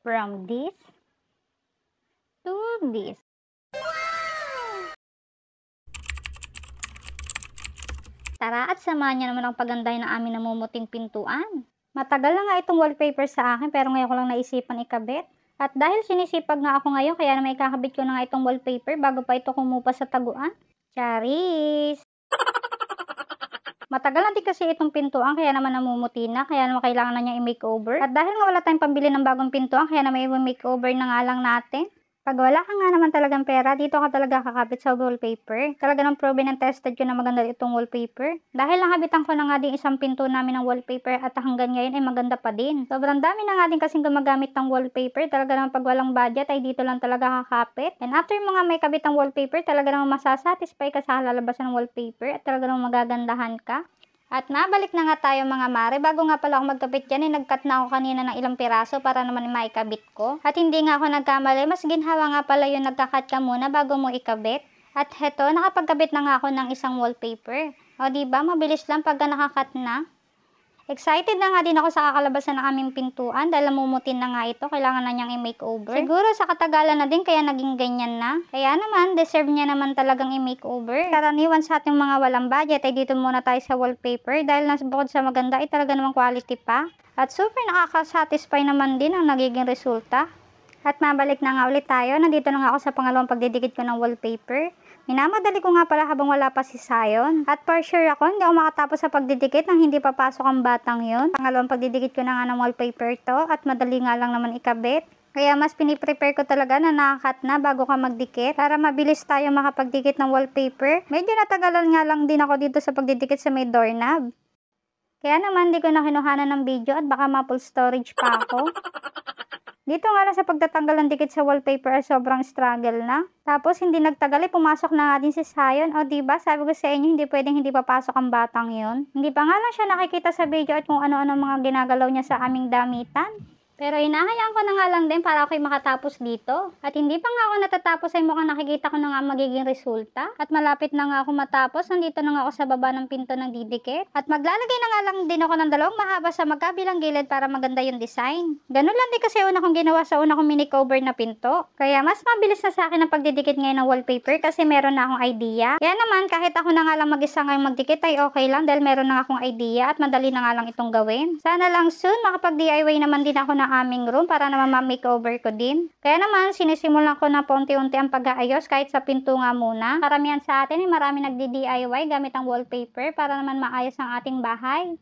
from this to this. Tara at samahan niyo naman ang pagandahin ng aming namumuting pintuan. Matagal na nga itong wallpaper sa akin pero ngayon ko lang naisipan ikabit. At dahil sinisipag nga ako ngayon kaya naman ikakabit ko na nga itong wallpaper bago pa ito kumupa sa taguan. Charis! Matagal na din kasi itong pintuan kaya naman namumuti na kaya naman kailangan na niya i-makeover. At dahil nga wala tayong pambili ng bagong pintuan kaya naman i-makeover na nga lang natin. Pag wala ka nga naman talagang pera, dito ka talaga kakapit sa wallpaper. Talaga nang proven and tested ko na maganda itong wallpaper. Dahil nakabitan ko na nga din isang pinto namin ng wallpaper at hanggang ngayon ay maganda pa din. Sobrang dami na nga din kasing gumagamit ng wallpaper. Talaga naman pag walang budget ay dito lang talaga kakapit. And after mga may kabit ng wallpaper, talaga naman masasatisfy ka sa lalabasan ng wallpaper at talaga naman magagandahan ka. At nabalik na nga tayo mga mare. Bago nga pala ako magkabit yan, nag-cut na ako kanina ng ilang piraso para naman maikabit ko. At hindi nga ako nagkamali, mas ginhawa nga pala yung nagka-cut ka muna bago mo ikabit. At heto, nakapagkabit na nga ako ng isang wallpaper. O diba, mabilis lang pagka naka-cut na. Excited na nga din ako sa kakalabasan ng aming pintuan dahil namumutin na nga ito. Kailangan na niyang i-makeover. Siguro sa katagalan na din kaya naging ganyan na. Kaya naman, deserve niya naman talagang i-makeover. Karaniwan sa ating mga walang budget ay dito muna tayo sa wallpaper dahil bukod sa maganda ay talaga namang quality pa. At super nakaka-satisfy naman din ang nagiging resulta. At mabalik na nga ulit tayo. Nandito na nga ako sa pangalawang pagdidikit ko ng wallpaper. Minamadali ko nga pala habang wala pa si Zion. At for sure ako, hindi ako makatapos sa pagdidikit nang hindi papasok ang batang yun. Pangalawang pagdidikit ko na nga ng wallpaper to at madali nga lang naman ikabit. Kaya mas piniprepare ko talaga na nakakat na bago ka magdikit para mabilis tayo makapagdikit ng wallpaper. Medyo natagalan nga lang din ako dito sa pagdidikit sa may doorknob. Kaya naman di ko na kinuhanan ng video at baka ma-full storage pa ako. Dito nga lang sa pagtatanggal ng dikit sa wallpaper ay sobrang struggle na. Tapos hindi nagtagal ay pumasok na nga din si Zion. O diba sabi ko sa inyo hindi pwedeng hindi papasok ang batang yun. Hindi pa nga lang siya nakikita sa video at kung ano-ano mga ginagalaw niya sa aming damitan. Pero hinahayaan ko na nga lang din para ako'y makatapos dito. At hindi pa nga ako natatapos ay mukhang nakikita ko na nga magiging resulta. At malapit na nga ako matapos. Nandito na nga ako sa baba ng pinto ng didikit. At maglalagay na nga lang din ako ng dalawang mahaba sa magkabilang gilid para maganda yung design. Ganun lang din kasi una kong ginawa sa una kong mini cover na pinto. Kaya mas mabilis na sa akin ang pagdidikit ngayon ng wallpaper kasi meron na akong idea. Kaya naman kahit ako na nga lang mag-isa ngayong magdikit ay okay lang dahil meron na akong idea at madali na nga lang itong gawin. Sana lang soon makapag-DIY naman din ako ng aming room para naman ma-makeover ko din. Kaya naman sinisimulan ko na paunti-unti ang pag-aayos kahit sa pinto nga muna. Karamihan sa atin ay marami nagdi-DIY gamit ang wallpaper para naman maayos ang ating bahay.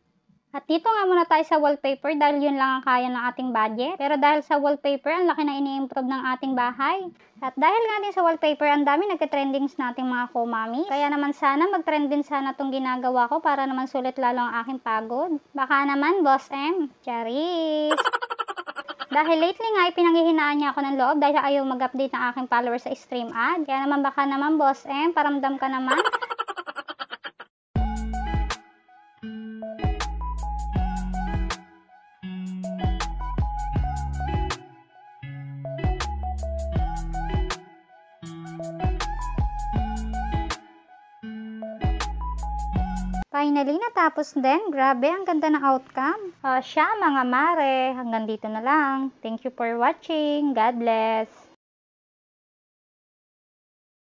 At dito nga muna tayo sa wallpaper dahil yun lang ang kaya ng ating budget. Pero dahil sa wallpaper, ang laki na ini-improve ng ating bahay. At dahil nga din sa wallpaper, ang dami nagka-trendings nating mga komami. Kaya naman sana mag-trend din sana itong ginagawa ko para naman sulit lalo ang aking pagod. Baka naman, Boss M. Charis! Dahil lately nga, pinanghihinaan niya ako ng loob dahil ayaw mag-update ng aking followers sa stream ad. Kaya naman baka naman, Boss M, paramdam ka naman. Finally, natapos din. Grabe, ang ganda ng outcome. Siya mga mare, hanggang dito na lang. Thank you for watching. God bless.